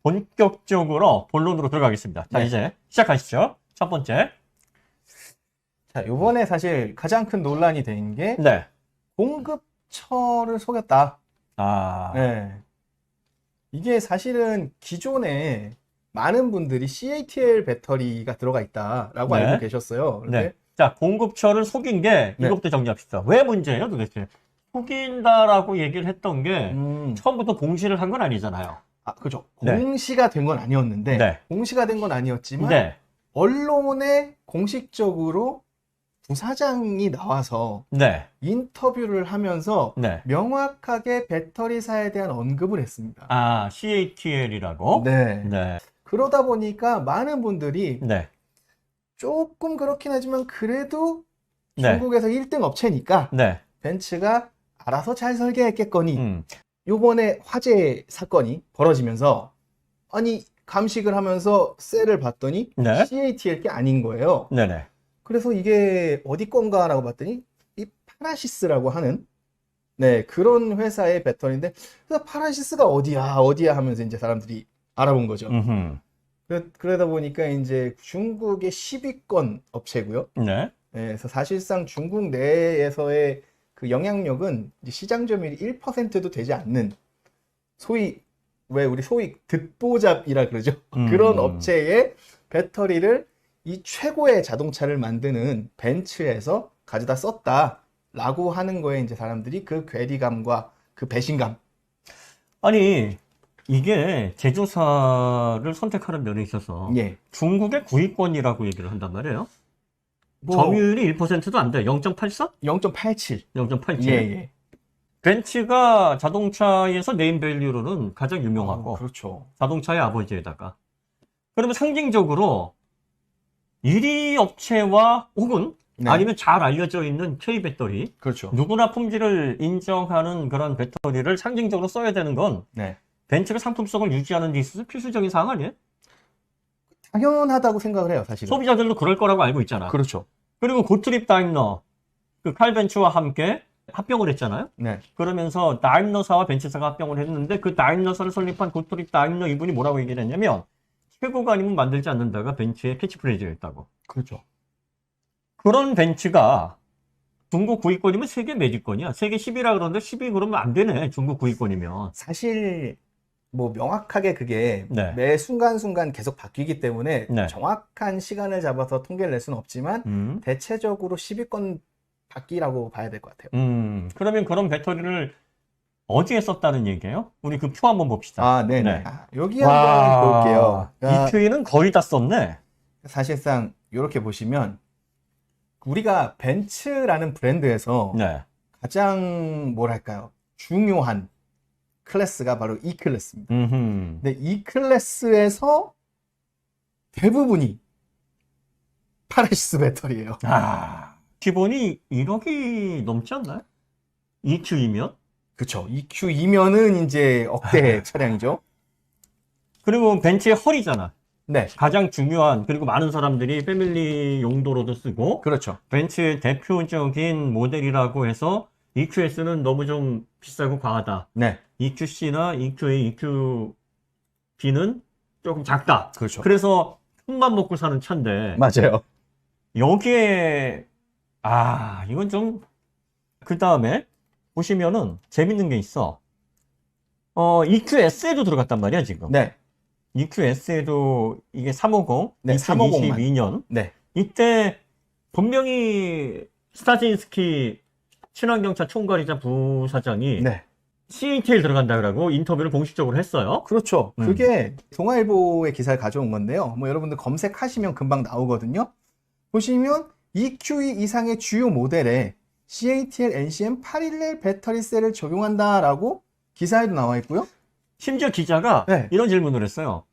본격적으로 본론으로 들어가겠습니다. 자, 네. 이제 시작하시죠. 첫 번째. 자, 요번에 사실 가장 큰 논란이 된 게 네. 공급처를 속였다. 아, 네. 이게 사실은 기존에 많은 분들이 CATL 배터리가 들어가 있다라고 네. 알고 계셨어요. 네. 그런데 자, 공급처를 속인 게 네. 이것부터 정리합시다. 왜 문제예요, 도대체? 속인다라고 얘기를 했던 게 처음부터 공시를 한 건 아니잖아요. 그죠. 네. 공시가 된 건 아니었는데, 네. 공시가 된 건 아니었지만, 네. 언론에 공식적으로 부사장이 나와서 네. 인터뷰를 하면서 네. 명확하게 배터리사에 대한 언급을 했습니다. 아, CATL이라고? 네. 네. 그러다 보니까 많은 분들이 네. 조금 그렇긴 하지만 그래도 네. 중국에서 1등 업체니까 네. 벤츠가 알아서 잘 설계했겠거니 음. 요번에 화재 사건이 벌어지면서 아니 감식을 하면서 셀을 봤더니 네. CATL 게 아닌 거예요. 네네. 그래서 이게 어디 건가라고 봤더니 이 파라시스라고 하는 그런 회사의 배터리인데 그래서 파라시스가 어디야 하면서 이제 사람들이 알아본 거죠. 음흠. 그러다 보니까 이제 중국의 10위권 업체고요. 네. 그래서 사실상 중국 내에서의 그 영향력은 이제 시장 점유율이 1%도 되지 않는 소위 우리 소위 듣보잡이라 그러죠. 그런 업체의 배터리를 이 최고의 자동차를 만드는 벤츠에서 가져다 썼다라고 하는 거에 이제 사람들이 그 괴리감과 그 배신감. 아니, 이게 제조사를 선택하는 면에 있어서 예. 중국의 구입권이라고 얘기를 한단 말이에요. 뭐 점유율이 1%도 안 돼. 0.84? 0.87. 0.87. 예. 벤츠가 자동차에서 네임밸류로는 가장 유명하고 그렇죠. 자동차의 아버지에다가 그러면 상징적으로 1위 업체와 혹은 네. 아니면 잘 알려져 있는 K배터리 그렇죠. 누구나 품질을 인정하는 그런 배터리를 상징적으로 써야 되는 건 네. 벤츠가 상품성을 유지하는 데 있어서 필수적인 사항 아니에요? 당연하다고 생각을 해요, 사실은. 소비자들도 그럴 거라고 알고 있잖아. 그렇죠. 그리고 고트립 다임러 그 칼 벤츠와 함께 합병을 했잖아요. 네. 그러면서 다임러사와 벤츠사가 합병을 했는데 그 다임러사를 설립한 고트립 다임러 이분이 뭐라고 얘기를 했냐면 최고가 아니면 만들지 않는다가 벤츠의 캐치프레이즈였다고. 그렇죠. 그런 벤츠가 중국 구입권이면 세계 매집권이야. 세계 10위라 그러는데 10위 그러면 안 되네. 중국 구입권이면. 사실 뭐 명확하게 그게 네. 매 순간순간 계속 바뀌기 때문에 네. 정확한 시간을 잡아서 통계를 낼 수는 없지만 대체적으로 10위권 바뀌라고 봐야 될 것 같아요. 그러면 그런 배터리를 어디에 썼다는 얘기예요? 우리 그 표 한번 봅시다. 네네. 네. 여기 한번 볼게요. 이 큐이는 거의 다 썼네. 사실상 이렇게 보시면 우리가 벤츠라는 브랜드에서 네. 가장 뭐랄까요 중요한 클래스가 바로 E 클래스입니다. 근데 E 클래스에서 대부분이 파라시스 배터리예요. 기본이 1억이 넘지 않나요? EQ이면? 그쵸. EQ2면은 이제 억대 차량이죠. 그리고 벤츠의 헐이잖아. 네. 가장 중요한, 그리고 많은 사람들이 패밀리 용도로도 쓰고, 그렇죠. 벤츠의 대표적인 모델이라고 해서 EQS는 너무 좀 비싸고 과하다. 네. EQC나 EQA, EQB는 조금 작다. 그렇죠. 그래서 큰맘 먹고 사는 차인데, 맞아요. 여기에, 이건 좀, 그 다음에 보시면은 재밌는 게 있어. EQS에도 들어갔단 말이야, 지금. 네. EQS에도 이게 350, 네, 2022년. 네. 이때 분명히 스타진스키 친환경차 총괄이자 부사장이 네. CATL 들어간다고 인터뷰를 공식적으로 했어요. 그렇죠. 그게 동아일보의 기사를 가져온 건데요. 뭐 여러분들 검색하시면 금방 나오거든요. 보시면 EQE 이상의 주요 모델에 CATL NCM 811 배터리셀을 적용한다라고 기사에도 나와 있고요. 심지어 기자가 네. 이런 질문을 했어요.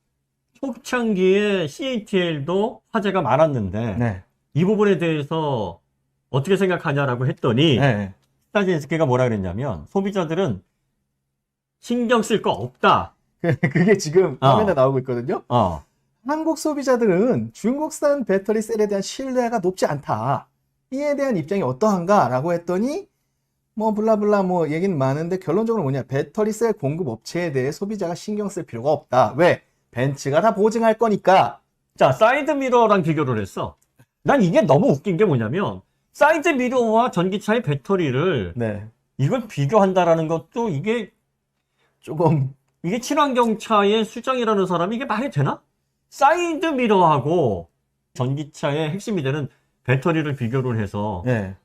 초창기에 CATL도 화제가 많았는데 네. 이 부분에 대해서 어떻게 생각하냐라고 했더니 네. 스타진스키가 뭐라 그랬냐면 소비자들은 신경 쓸 거 없다. 그게 지금 화면에 나오고 있거든요. 한국 소비자들은 중국산 배터리 셀에 대한 신뢰가 높지 않다. 이에 대한 입장이 어떠한가? 라고 했더니 뭐 블라블라 뭐 얘기는 많은데 결론적으로 뭐냐? 배터리 셀 공급 업체에 대해 소비자가 신경 쓸 필요가 없다. 왜? 벤츠가 다 보증할 거니까. 자, 사이드 미러랑 비교를 했어. 난 이게 너무 웃긴 게 뭐냐면 사이드 미러와 전기차의 배터리를 네. 이걸 비교한다라는 것도 조금 이게 친환경차의 수장이라는 사람이 이게 말이 되나? 사이드 미러하고 전기차의 핵심이 되는 배터리를 비교를 해서 네.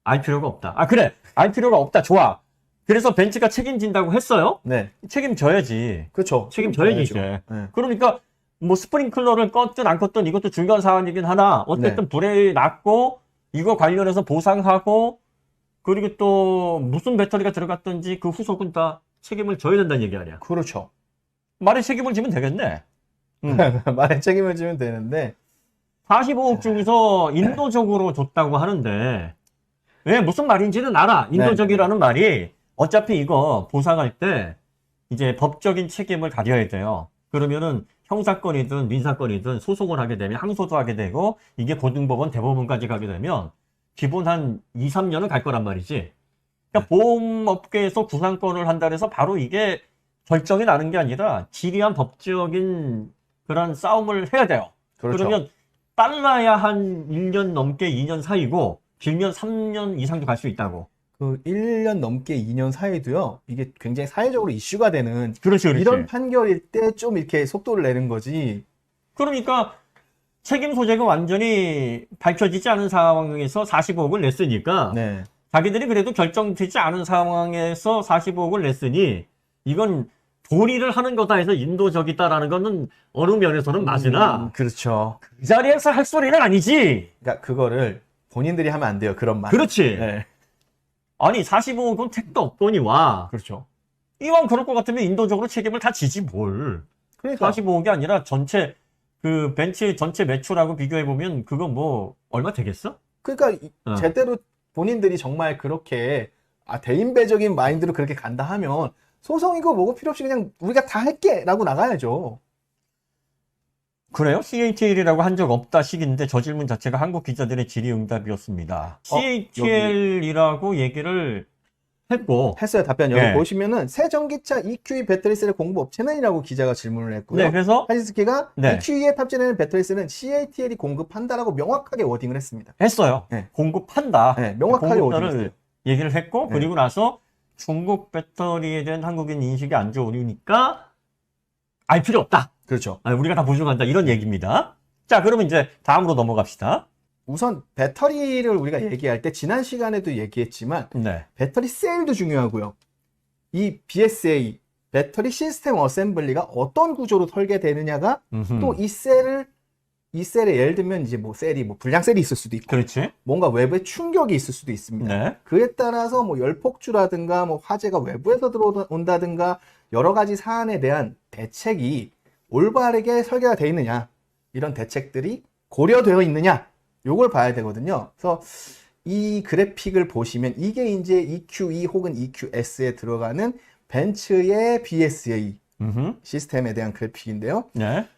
알 필요가 없다. 아, 그래. 알 필요가 없다. 좋아. 그래서 벤츠가 책임진다고 했어요? 네. 책임져야지. 그렇죠. 책임져야지, 이제. 네. 그러니까 뭐 스프링클러를 껐든 안 껐든 이것도 중요한 사안이긴 하나 어쨌든 불에 났고 이거 관련해서 보상하고 그리고 또 무슨 배터리가 들어갔든지 그 후속은 다 책임을 져야 된다는 얘기 아니야. 그렇죠. 말에 책임을 지면 되겠네. 말에 책임을 지면 되는데 45억 중에서 인도적으로 줬다고 하는데 왜 무슨 말인지는 알아. 인도적이라는 말이 어차피 이거 보상할 때 이제 법적인 책임을 가져야 돼요. 그러면은 형사건이든 민사건이든 소송을 하게 되면 항소도 하게 되고 이게 고등법원 대법원까지 가게 되면 기본 한 2, 3년은 갈 거란 말이지. 그러니까 보험업계에서 구상권을 한다 해서 바로 이게 결정이 나는 게 아니라 지리한 법적인 그런 싸움을 해야 돼요. 그렇죠. 그러면 빨라야 한 1년 넘게 2년 사이고 길면 3년 이상도 갈 수 있다고. 그 1년 넘게 2년 사이도요. 이게 굉장히 사회적으로 이슈가 되는 그렇지. 이런 판결일 때 좀 이렇게 속도를 내는 거지. 그러니까 책임 소재가 완전히 밝혀지지 않은 상황에서 45억을 냈으니까 네. 자기들이 그래도 결정되지 않은 상황에서 45억을 냈으니 이건 도리를 하는 거다 해서 인도적이다라는 거는 어느 면에서는 맞으나 그렇죠. 그 자리에서 할 소리는 아니지. 그러니까 그거를 본인들이 하면 안 돼요. 그런 말. 그렇지. 네. 아니 45억은 택도 없거니와 그렇죠. 이왕 그럴 것 같으면 인도적으로 책임을 다 지지 뭘. 그러니까 45억이 아니라 전체 그 벤츠 전체 매출하고 비교해 보면 그거 뭐 얼마 되겠어? 제대로 본인들이 정말 그렇게 대인배적인 마인드로 그렇게 간다 하면 소송이고 뭐고 필요 없이 그냥 우리가 다 할게라고 나가야죠. 그래요? CATL이라고 한 적 없다 식인데 저 질문 자체가 한국 기자들의 질의응답이었습니다. CATL이라고 얘기를 했고 했어요. 답변 여기 네. 보시면은 새 전기차 EQE 배터리셀 공급 업체는이라고 기자가 질문을 했고요. 네, 그래서 하시스키가 네. EQE에 탑재되는 배터리셀은 CATL이 공급한다라고 명확하게 워딩을 했습니다. 했어요. 네. 공급한다. 네, 명확하게 공급자를 워딩했어요. 얘기를 했고 네. 그리고 나서 중국 배터리에 대한 한국인 인식이 안 좋으니까 알 필요 없다. 그렇죠. 우리가 다 보증한다. 이런 얘기입니다. 자, 그러면 이제 다음으로 넘어갑시다. 우선 배터리를 우리가 얘기할 때 지난 시간에도 얘기했지만 네. 배터리 셀도 중요하고요. 이 BSA 배터리 시스템 어셈블리가 어떤 구조로 설계되느냐가 또 이 셀에 예를 들면 이제 뭐 셀이 뭐 불량 셀이 있을 수도 있고 그렇지. 뭔가 외부에 충격이 있을 수도 있습니다. 네. 그에 따라서 뭐 열폭주라든가 뭐 화재가 외부에서 들어온다든가 여러 가지 사안에 대한 대책이 올바르게 설계가 되어 있느냐 이런 대책들이 고려되어 있느냐 요걸 봐야 되거든요. 그래서 이 그래픽을 보시면 이게 이제 EQE 혹은 EQS에 들어가는 벤츠의 BSA 시스템에 대한 그래픽인데요. 네.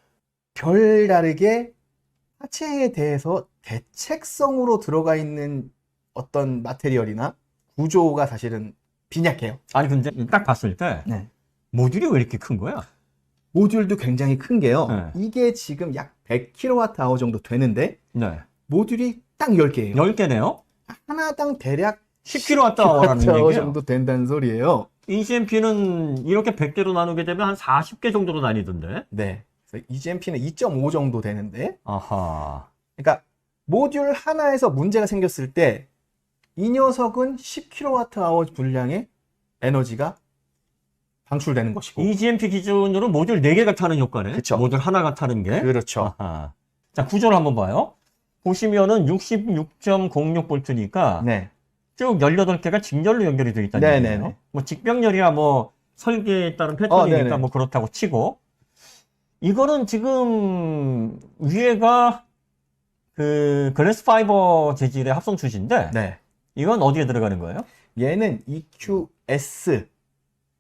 별다르게 하체에 대해서 대책성으로 들어가 있는 어떤 마테리얼이나 구조가 사실은 빈약해요. 아니 근데 딱 봤을 때 네. 모듈이 왜 이렇게 큰 거야? 모듈도 굉장히 큰 게요. 네. 이게 지금 약 100kWh 정도 되는데 네. 모듈이 딱 10개예요. 10개네요. 하나당 대략 10kWh라는 얘기예요. 정도 된다는 소리예요. ECMP는 이렇게 100개로 나누게 되면 한 40개 정도로 나뉘던데. 네. 그래서 EGMP는 2.5 정도 되는데 아하. 그러니까 모듈 하나에서 문제가 생겼을 때 이 녀석은 10kWh 분량의 에너지가 방출되는 것이고 EGMP 기준으로 모듈 4개가 타는 효과네. 그쵸. 모듈 하나가 타는 게. 그렇죠. 아하. 자, 구조를 한번 봐요. 보시면은 66.06V니까 네. 쭉 18개가 직렬로 연결이 되어 있다는 네네네. 얘기예요. 뭐 직병렬이야 뭐 설계에 따른 패턴이니까 네네. 뭐 그렇다고 치고 이거는 지금 위에가 그 글래스 파이버 재질의 합성 추진인데 네. 이건 어디에 들어가는 거예요? 얘는 EQS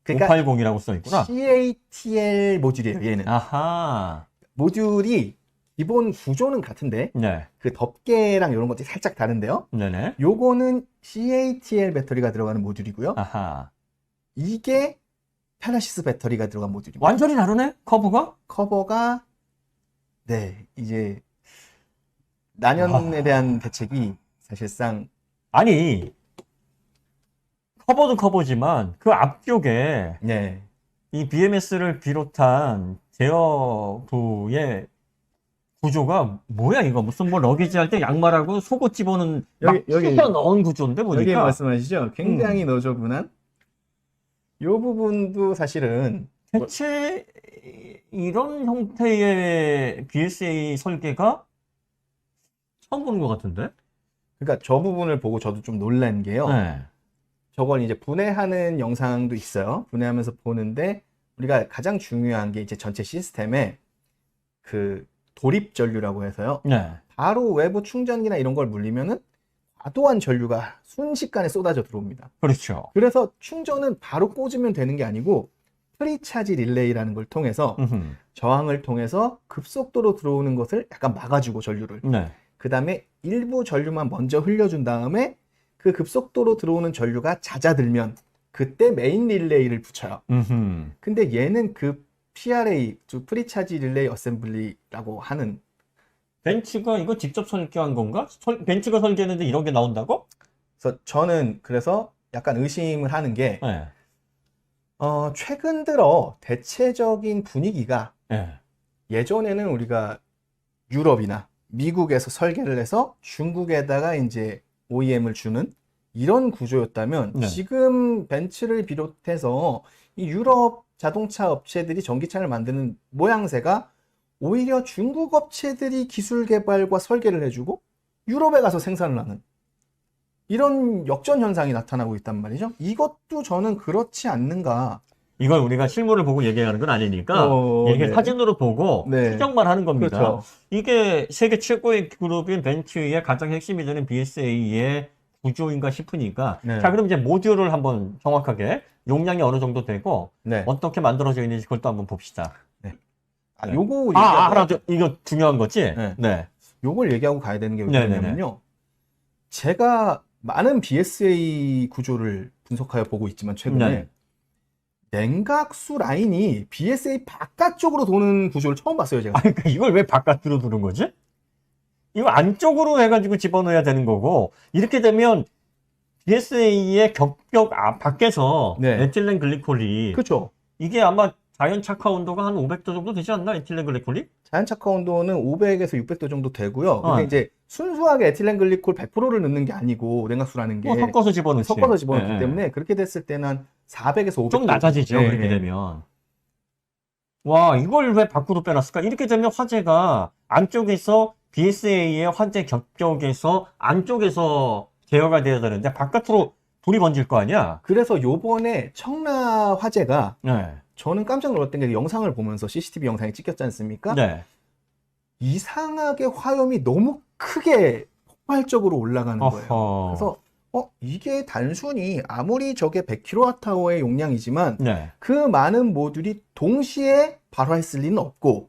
580이라고 써 있구나. CATL 모듈이에요. 얘는 아하. 모듈이 기본 구조는 같은데 네. 그 덮개랑 이런 것들이 살짝 다른데요. 네네. 요거는 CATL 배터리가 들어가는 모듈이고요. 아하. 이게 페라시스 배터리가 들어간 모듈입니다. 완전히 다르네? 커브가? 커버가 네, 이제 난연에 대한 대책이 사실상 아니, 커버도 커버지만 그 앞쪽에 네, 이 BMS를 비롯한 제어부의 구조가 뭐야 이거? 무슨 뭐 러기지 할 때 양말하고 속옷 집어는 막 여기 쑤셔 넣은 구조인데 여기 보니까. 말씀하시죠. 굉장히 너저분한 요 부분도 사실은 대체 이런 형태의 BSA 설계가 처음 보는 것 같은데? 그러니까 저 부분을 보고 저도 좀 놀란 게요. 네. 저걸 이제 분해하는 영상도 있어요. 분해하면서 보는데 우리가 가장 중요한 게 이제 전체 시스템에 그 도립 전류라고 해서요. 네. 바로 외부 충전기나 이런 걸 물리면은 과도한 전류가 순식간에 쏟아져 들어옵니다. 그렇죠. 그래서 충전은 바로 꽂으면 되는 게 아니고 프리차지 릴레이라는 걸 통해서 음흠. 저항을 통해서 급속도로 들어오는 것을 약간 막아주고 전류를 네. 그 다음에 일부 전류만 먼저 흘려준 다음에 그 급속도로 들어오는 전류가 잦아들면 그때 메인 릴레이를 붙여요. 음흠. 근데 얘는 그 PRA, 즉 프리차지 릴레이 어셈블리라고 하는 벤츠가 이거 직접 설계한 건가? 벤츠가 설계했는데 이런 게 나온다고? 그래서 저는 그래서 약간 의심을 하는 게 네. 최근 들어 대체적인 분위기가 네. 예전에는 우리가 유럽이나 미국에서 설계를 해서 중국에다가 이제 OEM을 주는 이런 구조였다면 네. 지금 벤츠를 비롯해서 이 유럽 자동차 업체들이 전기차를 만드는 모양새가 오히려 중국 업체들이 기술 개발과 설계를 해주고 유럽에 가서 생산을 하는 이런 역전 현상이 나타나고 있단 말이죠. 이것도 저는 그렇지 않는가. 이걸 우리가 실물을 보고 얘기하는 건 아니니까 이렇게 네. 사진으로 보고 네. 추정만 하는 겁니다. 그렇죠. 이게 세계 최고의 그룹인 벤츠의 가장 핵심이 되는 BSA의 구조인가 싶으니까 네. 자 그럼 이제 모듈을 한번 정확하게 용량이 어느 정도 되고 네. 어떻게 만들어져 있는지 그걸 또 한번 봅시다. 네. 요거 하나 더 이거 중요한 거지? 네. 네. 요걸 얘기하고 가야 되는 게 네네네. 뭐냐면요. 제가 많은 BSA 구조를 분석하여 보고 있지만 최근에 네. 냉각수 라인이 BSA 바깥쪽으로 도는 구조를 처음 봤어요, 제가. 아니, 그러니까 이걸 왜 바깥으로 두는 거지? 이거 안쪽으로 해가지고 집어넣어야 되는 거고, 이렇게 되면 BSA의 격벽 밖에서 네. 에틸렌 글리콜이, 그렇죠. 이게 아마 자연 착화 온도가 한 500도 정도 되지 않나? 에틸렌 글리콜이? 자연 착화 온도는 500에서 600도 정도 되고요. 근데 어. 이제 순수하게 에틸렌 글리콜 100%를 넣는 게 아니고 냉각수라는 게 뭐 섞어서 집어넣지. 섞어서 집어넣기 예, 때문에 그렇게 됐을 때는 한 400에서 500도 좀 낮아지죠, 네, 그렇게 네. 되면. 와, 이걸 왜 밖으로 빼놨을까? 이렇게 되면 화재가 안쪽에서 BSA의 화재 격벽에서 안쪽에서 제어가 돼야 되는데 바깥으로 불이 번질 거 아니야? 그래서 요번에 청라 화재가 네. 저는 깜짝 놀랐던 게 영상을 보면서 CCTV 영상이 찍혔지 않습니까? 네. 이상하게 화염이 너무 크게 폭발적으로 올라가는 거예요. 어허. 그래서 이게 단순히 아무리 저게 100kWh의 용량이지만 네. 그 많은 모듈이 동시에 발화했을 리는 없고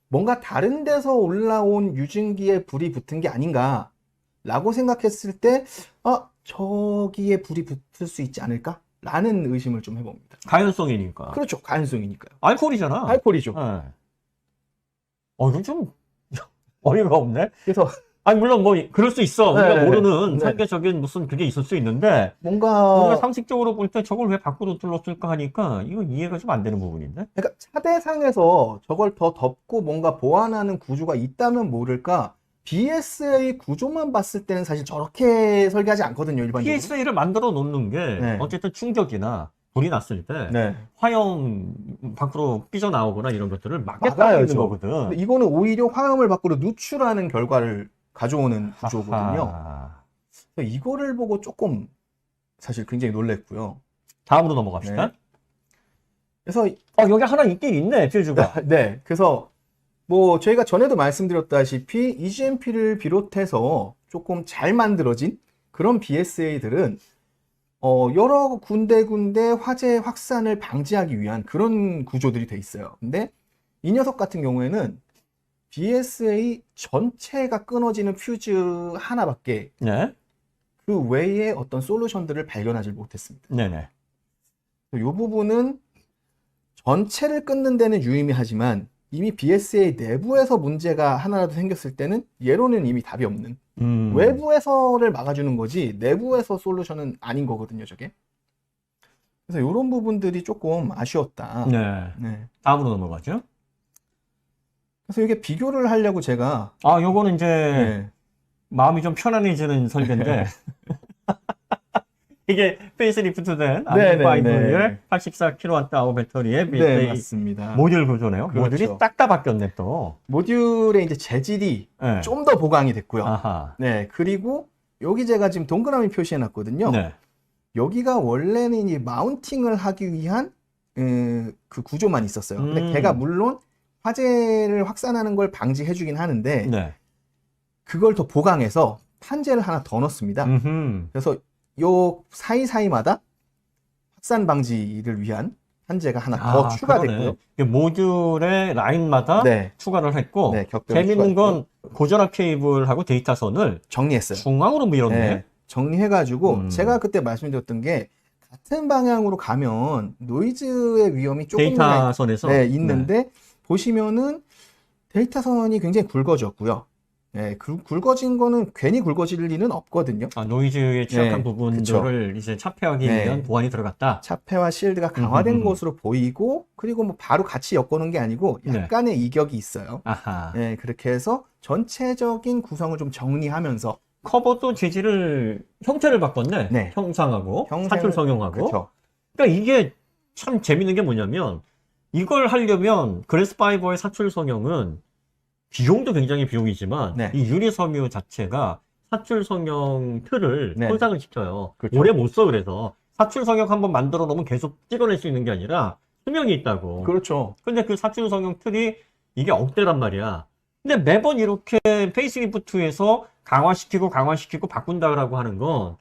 뭔가 다른 데서 올라온 유증기에 불이 붙은 게 아닌가 라고 생각했을 때 저기에 불이 붙을 수 있지 않을까? 라는 의심을 좀 해봅니다. 가연성이니까. 그렇죠. 가연성이니까요. 알코올이잖아. 알코올이죠. 네. 이건 좀 어이가 없네. 그래서 아니 물론 뭐 그럴 수 있어. 네, 우리가 네, 모르는 네. 설계적인 무슨 그게 있을 수 있는데 뭔가 우리가 상식적으로 볼 때 저걸 왜 밖으로 둘렀을까 하니까 이건 이해가 좀 안 되는 부분인데. 그러니까 차대상에서 저걸 더 덮고 뭔가 보완하는 구조가 있다면 모를까 BSA 구조만 봤을 때는 사실 저렇게 설계하지 않거든요, 일반적으로. PSA를 만들어 놓는 게 네. 어쨌든 충격이나 불이 났을 때 네. 화염 밖으로 삐져나오거나 이런 것들을 막겠다는 막아야죠. 거거든. 근데 이거는 오히려 화염을 밖으로 누출하는 결과를 가져오는 구조거든요. 아하. 그래서 이거를 보고 조금 사실 굉장히 놀랬고요. 다음으로 넘어갑시다. 네. 그래서 여기 하나 있긴 있네, 퓨즈가. 네, 그래서 뭐 저희가 전에도 말씀드렸다시피 EGMP를 비롯해서 조금 잘 만들어진 그런 BSA들은 여러 군데군데 화재 확산을 방지하기 위한 그런 구조들이 돼 있어요. 근데 이 녀석 같은 경우에는 BSA 전체가 끊어지는 퓨즈 하나밖에 네. 그 외에 어떤 솔루션들을 발견하지 못했습니다. 네네. 이 부분은 전체를 끊는 데는 유의미하지만 이미 BSA 내부에서 문제가 하나라도 생겼을 때는 얘로는 이미 답이 없는 외부에서를 막아주는 거지 내부에서 솔루션은 아닌 거거든요, 저게. 그래서 이런 부분들이 조금 아쉬웠다. 네. 네. 다음으로 넘어가죠. 그래서 이게 비교를 하려고 제가 아, 요거는 이제 네. 마음이 좀 편안해지는 설계인데 이게 페이스리프트된 네, 네, RB5의 네. 84kWh 배터리의 네, BSA 맞습니다. 모듈 구조네요. 그렇죠. 모듈이 딱 다 바뀌었네 또. 모듈의 이제 재질이 네. 좀 더 보강이 됐고요. 아하. 네, 그리고 여기 제가 지금 동그라미 표시해 놨거든요. 네. 여기가 원래는 이 마운팅을 하기 위한 그 구조만 있었어요. 근데 걔가 물론 화재를 확산하는 걸 방지해 주긴 하는데 네. 그걸 더 보강해서 판재를 하나 더 넣습니다. 그래서 요 사이사이마다 확산 방지를 위한 판재가 하나 더 추가됐고요. 모듈의 라인마다 네. 추가를 했고 네, 격변을 재밌는 건 추가했고요. 고전압 케이블하고 데이터선을 정리했어요. 중앙으로 밀었네. 네, 정리해가지고 제가 그때 말씀드렸던 게 같은 방향으로 가면 노이즈의 위험이 조금 데이터선에서 네, 있는데 보시면은 데이터선이 굉장히 굵어졌고요. 네, 굵어진 거는 괜히 굵어질 리는 없거든요. 아, 노이즈에 취약한 네, 부분들을 이제 차폐하기 네. 위한 보완이 들어갔다. 차폐와 실드가 강화된 것으로 보이고 그리고 뭐 바로 같이 엮어놓은 게 아니고 약간의 이격이 있어요. 아하. 네, 그렇게 해서 전체적인 구성을 좀 정리하면서 커버도 재질을 형태를 바꿨네. 네. 형상하고 형상을- 사출 성형하고. 그렇죠. 그러니까 이게 참 재밌는 게 뭐냐면 이걸 하려면 그래스파이버의 사출 성형은 비용도 굉장히 비용이지만 네. 이 유리 섬유 자체가 사출 성형 틀을 네. 손상을 시켜요. 그렇죠. 오래 못 써. 그래서 사출 성형 한번 만들어 놓으면 계속 찍어낼 수 있는 게 아니라 수명이 있다고. 그렇죠. 근데 그 사출 성형 틀이 이게 억대란 말이야. 근데 매번 이렇게 페이스리프트에서 강화시키고 바꾼다라고 하는 건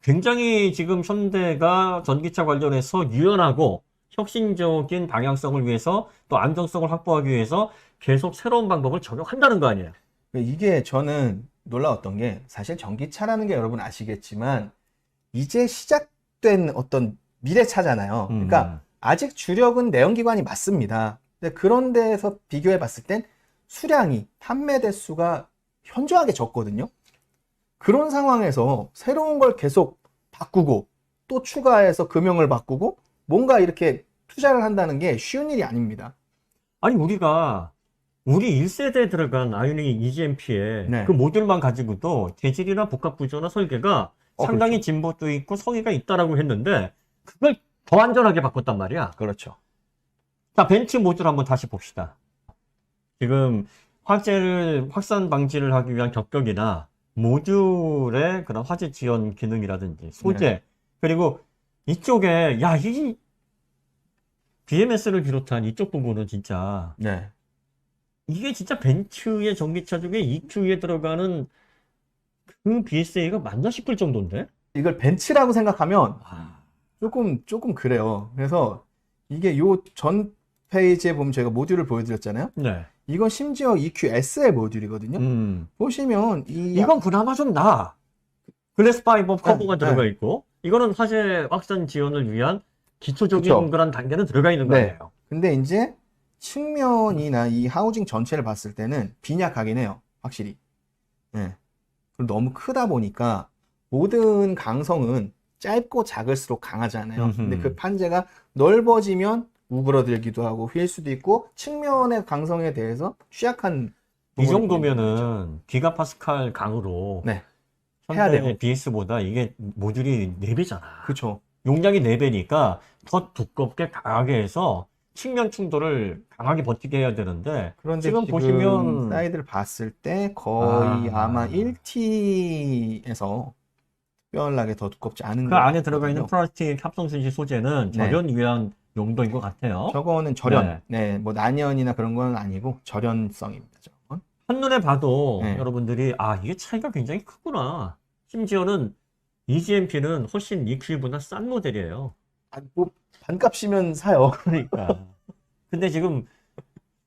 굉장히 지금 현대가 전기차 관련해서 유연하고 혁신적인 방향성을 위해서 또 안정성을 확보하기 위해서 계속 새로운 방법을 적용한다는 거 아니에요. 이게 저는 놀라웠던 게 사실 전기차라는 게 여러분 아시겠지만 이제 시작된 어떤 미래차잖아요. 그러니까 아직 주력은 내연기관이 맞습니다. 근데 그런 데에서 비교해 봤을 땐 수량이 판매 대수가 현저하게 적거든요. 그런 상황에서 새로운 걸 계속 바꾸고 또 추가해서 금형을 바꾸고 뭔가 이렇게 투자를 한다는 게 쉬운 일이 아닙니다. 아니 우리 1세대에 들어간 아이오닉 EGMP의 네. 그 모듈만 가지고도 재질이나 복합 구조나 설계가 상당히 그렇죠. 진보도 있고 성의가 있다라고 했는데 그걸 더 안전하게 바꿨단 말이야. 그렇죠. 자, 벤츠 모듈 한번 다시 봅시다. 지금 화재를 확산 방지를 하기 위한 격격이나 모듈의 그런 화재 지연 기능이라든지 소재 그리고 이쪽에 이 BMS를 비롯한 이쪽 부분은 진짜 네. 이게 진짜 벤츠의 전기차 중에 EQ에 들어가는 그 BSA가 맞나 싶을 정도인데? 이걸 벤츠라고 생각하면 아, 조금 그래요. 그래서 이게 요 전 페이지에 보면 제가 모듈을 보여드렸잖아요. 네. 이건 심지어 EQS의 모듈이거든요. 보시면 이건 그나마 좀 나아. 글래스 파이버 커버가 네, 들어가 네. 있고 이거는 화재 확산 지연을 위한 기초적인 그쵸. 그런 단계는 들어가 있는 거 네. 아니에요? 근데 이제 측면이나 이 하우징 전체를 봤을 때는 빈약하긴 해요. 확실히. 네. 그리고 너무 크다 보니까 모든 강성은 짧고 작을수록 강하잖아요. 근데 그 판재가 넓어지면 우그러들기도 하고 휠 수도 있고 측면의 강성에 대해서 취약한 이 부분이 보이는 거죠. 정도면은 기가파스칼 강으로 네. 해야 현대 돼요. BS보다 이게 모듈이 4배잖아. 그렇죠. 용량이 4배니까 더 두껍게 강하게 해서 측면 충돌을 강하게 버티게 해야 되는데 그런데 지금 지금 보시면 사이드를 봤을 때 거의 아. 아마 1T에서 특별하게 더 두껍지 않은 그 것 안에 들어가 있는 같거든요. 플라스틱 합성순지 소재는 네. 절연 위한 용도인 것 같아요. 저거는 절연. 네. 뭐 난연이나 그런 건 아니고 절연성입니다. 저건. 한눈에 봐도 네. 여러분들이 이게 차이가 굉장히 크구나. 심지어는 EGMP는 훨씬 EQ보다 싼 모델이에요. 뭐 반값이면 사요. 그러니까. 근데 지금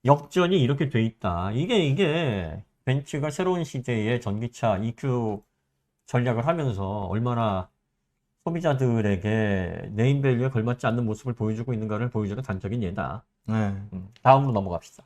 역전이 이렇게 돼 있다. 이게 벤츠가 새로운 시대의 전기차 EQ 전략을 하면서 얼마나 소비자들에게 네임밸류에 걸맞지 않는 모습을 보여주고 있는가를 보여주는 단적인 예다. 네. 다음으로 넘어갑시다.